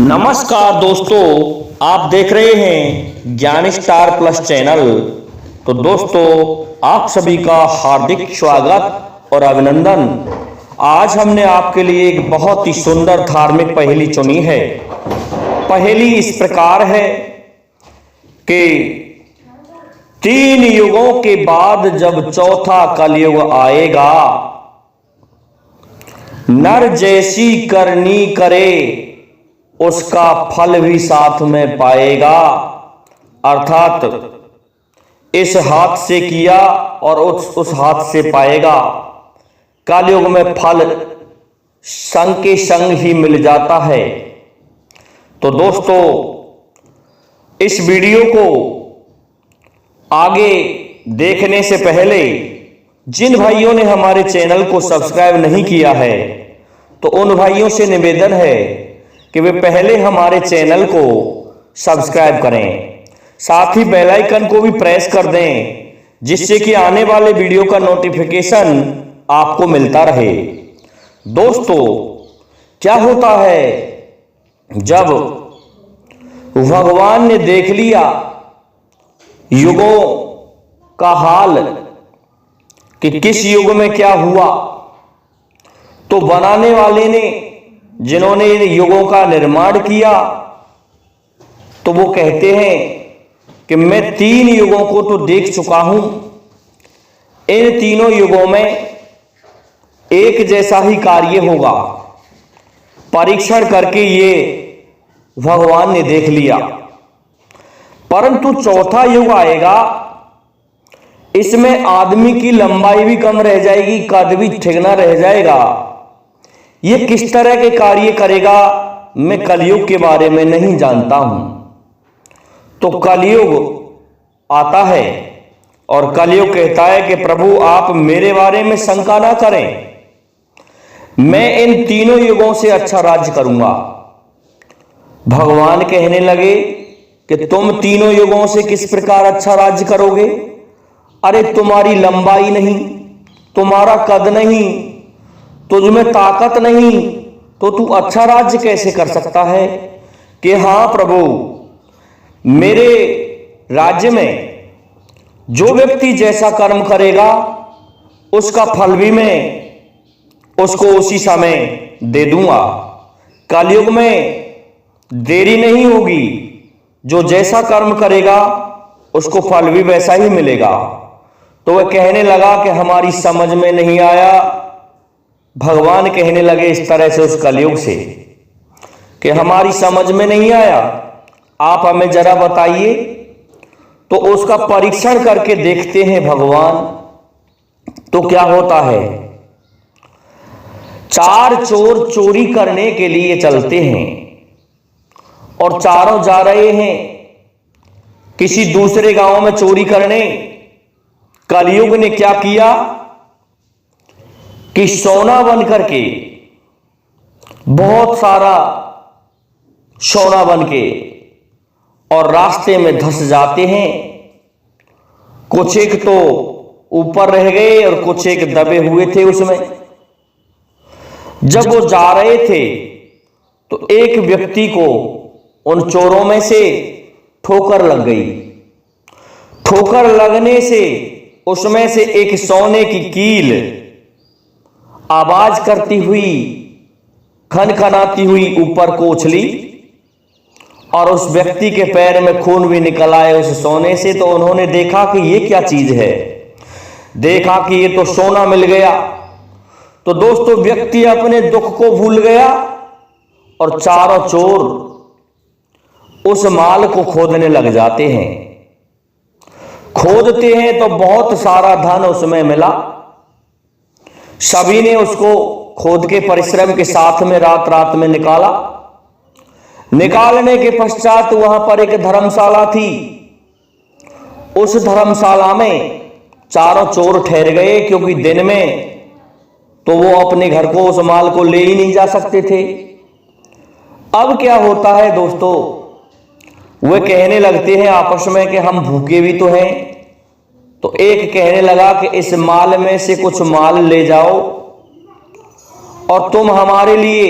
नमस्कार दोस्तों, आप देख रहे हैं ज्ञान स्टार प्लस चैनल। तो दोस्तों, आप सभी का हार्दिक स्वागत और अभिनंदन। आज हमने आपके लिए एक बहुत ही सुंदर धार्मिक पहेली चुनी है। पहेली इस प्रकार है कि 3 युगों के बाद जब चौथा कलयुग आएगा, नर जैसी करनी करे उसका फल भी साथ में पाएगा। अर्थात इस हाथ से किया और उस हाथ से पाएगा। कलयुग में फल संग के संग ही मिल जाता है। तो दोस्तों, इस वीडियो को आगे देखने से पहले जिन भाइयों ने हमारे चैनल को सब्सक्राइब नहीं किया है, तो उन भाइयों से निवेदन है कि वे पहले हमारे चैनल को सब्सक्राइब करें, साथ ही बेल आइकन को भी प्रेस कर दें, जिससे कि आने वाले वीडियो का नोटिफिकेशन आपको मिलता रहे। दोस्तों, क्या होता है जब भगवान ने देख लिया युगों का हाल कि किस युग में क्या हुआ, तो बनाने वाले ने, जिन्होंने इन युगों का निर्माण किया, तो वो कहते हैं कि मैं 3 युगों को तो देख चुका हूं। इन तीनों युगों में एक जैसा ही कार्य होगा। परीक्षण करके ये भगवान ने देख लिया। परंतु चौथा युग आएगा, इसमें आदमी की लंबाई भी कम रह जाएगी, कद भी ठिकना रह जाएगा। ये किस तरह के कार्य करेगा, मैं कलयुग के बारे में नहीं जानता हूं। तो कलयुग आता है और कलयुग कहता है कि प्रभु, आप मेरे बारे में शंका ना करें, मैं इन तीनों युगों से अच्छा राज्य करूंगा। भगवान कहने लगे कि तुम तीनों युगों से किस प्रकार अच्छा राज्य करोगे? अरे, तुम्हारी लंबाई नहीं, तुम्हारा कद नहीं, तुझमें ताकत नहीं, तो तू अच्छा राज्य कैसे कर सकता है? कि हाँ प्रभु, मेरे राज्य में जो व्यक्ति जैसा कर्म करेगा उसका फल भी मैं उसको उसी समय दे दूंगा। कलयुग में देरी नहीं होगी, जो जैसा कर्म करेगा उसको फल भी वैसा ही मिलेगा। तो वह कहने लगा कि हमारी समझ में नहीं आया। भगवान कहने लगे इस तरह से उस कलयुग से कि हमारी समझ में नहीं आया, आप हमें जरा बताइए। तो उसका परीक्षण करके देखते हैं भगवान। तो क्या होता है, 4 चोर चोरी करने के लिए चलते हैं और चारों जा रहे हैं किसी दूसरे गांव में चोरी करने। कलयुग ने क्या किया कि सोना बन करके, बहुत सारा सोना बन के, और रास्ते में धंस जाते हैं। कुछ एक तो ऊपर रह गए और कुछ एक दबे हुए थे उसमें। जब वो जा रहे थे तो एक व्यक्ति को उन चोरों में से ठोकर लग गई। ठोकर लगने से उसमें से एक सोने की कील आवाज करती हुई, खनखनाती हुई ऊपर को उछली और उस व्यक्ति के पैर में खून भी निकल आए उस सोने से। तो उन्होंने देखा कि ये क्या चीज है, देखा कि ये तो सोना मिल गया। तो दोस्तों, व्यक्ति अपने दुख को भूल गया और चारों चोर उस माल को खोदने लग जाते हैं। खोदते हैं तो बहुत सारा धन उसमें मिला। सभी ने उसको खोद के परिश्रम के साथ में रात रात में निकाला। निकालने के पश्चात वहां पर एक धर्मशाला थी। उस धर्मशाला में चारों चोर ठहर गए, क्योंकि दिन में तो वो अपने घर को, उस माल को ले ही नहीं जा सकते थे। अब क्या होता है दोस्तों, वे कहने लगते हैं आपस में कि हम भूखे भी तो हैं। तो एक कहने लगा कि इस माल में से कुछ माल ले जाओ और तुम हमारे लिए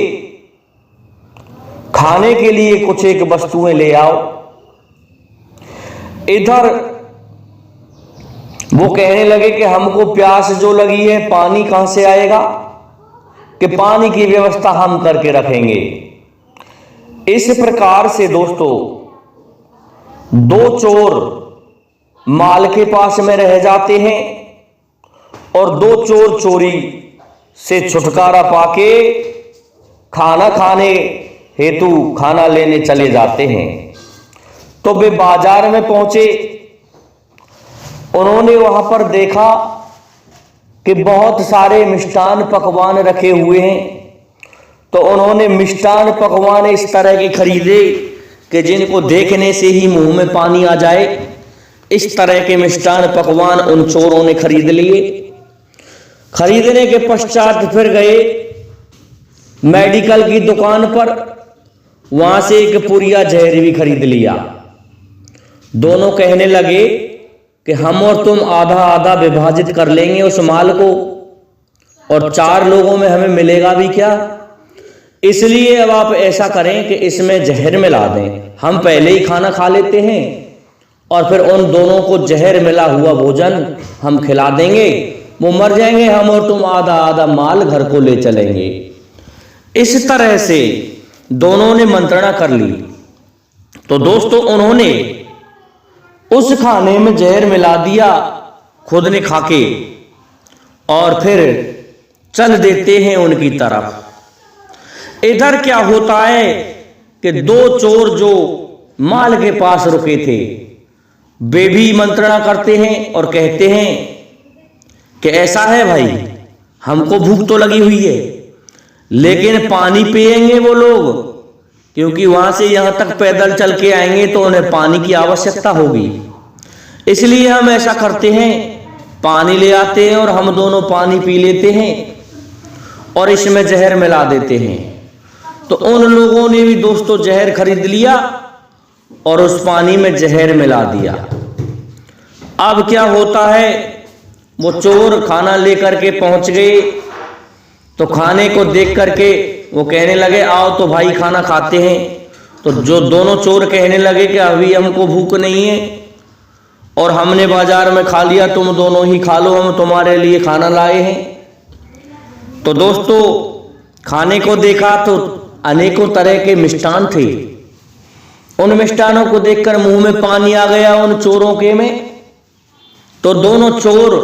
खाने के लिए कुछ एक वस्तुएं ले आओ। इधर वो कहने लगे कि हमको प्यास जो लगी है, पानी कहां से आएगा, कि पानी की व्यवस्था हम करके रखेंगे। इस प्रकार से दोस्तों दो चोर माल के पास में रह जाते हैं और दो चोर चोरी से छुटकारा पाके खाना खाने हेतु खाना लेने चले जाते हैं। तो वे बाजार में पहुंचे, उन्होंने वहां पर देखा कि बहुत सारे मिष्टान पकवान रखे हुए हैं। तो उन्होंने मिष्टान पकवान इस तरह के खरीदे कि जिनको देखने से ही मुंह में पानी आ जाए। इस तरह के मिष्टान पकवान उन चोरों ने खरीद लिए। खरीदने के पश्चात फिर गए मेडिकल की दुकान पर, वहां से एक पुरिया जहर भी खरीद लिया। दोनों कहने लगे कि हम और तुम आधा आधा विभाजित कर लेंगे उस माल को, और 4 लोगों में हमें मिलेगा भी क्या, इसलिए अब आप ऐसा करें कि इसमें जहर मिला दें। हम पहले ही खाना खा लेते हैं और फिर उन दोनों को जहर मिला हुआ भोजन हम खिला देंगे, वो मर जाएंगे, हम और तुम आधा आधा माल घर को ले चलेंगे। इस तरह से दोनों ने मंत्रणा कर ली। तो दोस्तों उन्होंने उस खाने में जहर मिला दिया खुद ने खाके, और फिर चल देते हैं उनकी तरफ। इधर क्या होता है कि दो चोर जो माल के पास रुके थे वे भी मंत्रणा करते हैं और कहते हैं कि ऐसा है भाई, हमको भूख तो लगी हुई है लेकिन पानी पिएंगे वो लोग, क्योंकि वहां से यहां तक पैदल चल के आएंगे तो उन्हें पानी की आवश्यकता होगी। इसलिए हम ऐसा करते हैं, पानी ले आते हैं और हम दोनों पानी पी लेते हैं और इसमें जहर मिला देते हैं। तो उन लोगों ने भी दोस्तों जहर खरीद लिया और उस पानी में जहर मिला दिया। अब क्या होता है, वो चोर खाना लेकर के पहुंच गए। तो खाने को देख करके वो कहने लगे आओ तो भाई खाना खाते हैं। तो जो दोनों चोर कहने लगे कि अभी हमको भूख नहीं है और हमने बाजार में खा लिया, तुम दोनों ही खा लो, हम तुम्हारे लिए खाना लाए हैं। तो दोस्तों खाने को देखा तो अनेकों तरह के मिष्टान थे। उन मिष्टानों को देखकर मुंह में पानी आ गया उन चोरों के में। तो दोनों चोर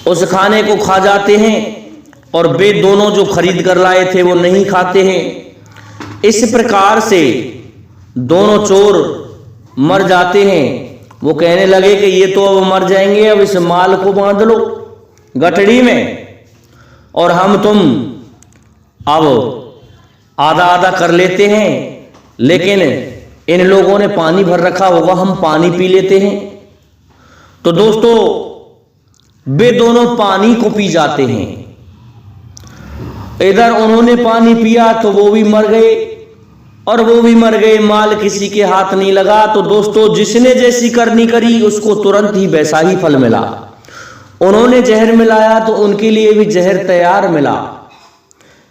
उस खाने को खा जाते हैं और वे दोनों जो खरीद कर लाए थे वो नहीं खाते हैं। इस प्रकार से दोनों चोर मर जाते हैं। वो कहने लगे कि ये तो अब मर जाएंगे, अब इस माल को बांध लो गठड़ी में और हम तुम अब आधा आधा कर लेते हैं, लेकिन इन लोगों ने पानी भर रखा होगा, हम पानी पी लेते हैं। तो दोस्तों वे दोनों पानी को पी जाते हैं। इधर उन्होंने पानी पिया तो वो भी मर गए और वो भी मर गए, माल किसी के हाथ नहीं लगा। तो दोस्तों जिसने जैसी करनी करी उसको तुरंत ही वैसा ही फल मिला। उन्होंने जहर मिलाया तो उनके लिए भी जहर तैयार मिला।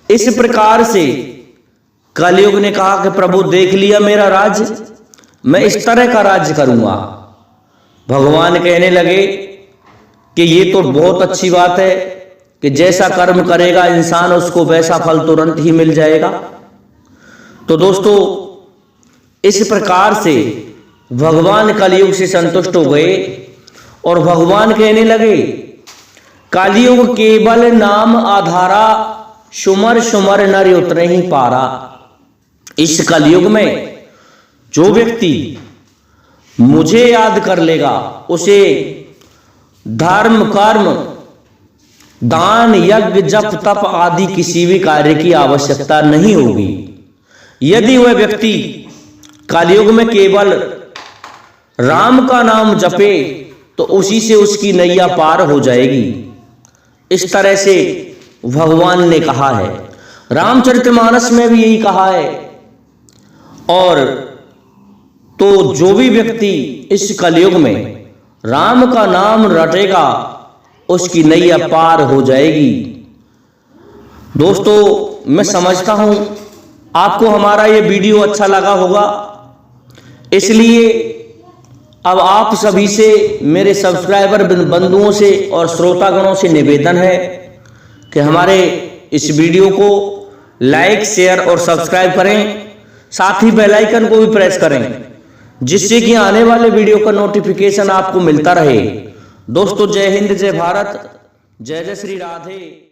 इस प्रकार से कलयुग ने कहा कि प्रभु देख लिया मेरा राज्य, मैं इस तरह का राज्य करूंगा। भगवान कहने लगे कि ये तो बहुत अच्छी बात है कि जैसा कर्म करेगा इंसान उसको वैसा फल तुरंत ही मिल जाएगा। तो दोस्तों इस प्रकार से भगवान कलयुग से संतुष्ट हो गए और भगवान कहने लगे कलयुग केवल नाम आधारा, सुमर सुमर नर उतरे ही पारा। इस कलयुग में जो व्यक्ति मुझे याद कर लेगा उसे धर्म कर्म दान यज्ञ जप तप आदि किसी भी कार्य की आवश्यकता नहीं होगी। यदि वह व्यक्ति कलयुग में केवल राम का नाम जपे तो उसी से उसकी नैया पार हो जाएगी। इस तरह से भगवान ने कहा है, रामचरितमानस में भी यही कहा है। और तो जो भी व्यक्ति इस कलयुग में राम का नाम रटेगा उसकी नैया पार हो जाएगी। दोस्तों मैं समझता हूं आपको हमारा ये वीडियो अच्छा लगा होगा, इसलिए अब आप सभी से, मेरे सब्सक्राइबर बंधुओं से और श्रोतागणों से निवेदन है कि हमारे इस वीडियो को लाइक, शेयर और सब्सक्राइब करें, साथ ही बेल आइकन को भी प्रेस करें, जिससे कि आने वाले वीडियो का नोटिफिकेशन आपको मिलता रहे। दोस्तों, जय हिंद, जय भारत, जय जय श्री राधे।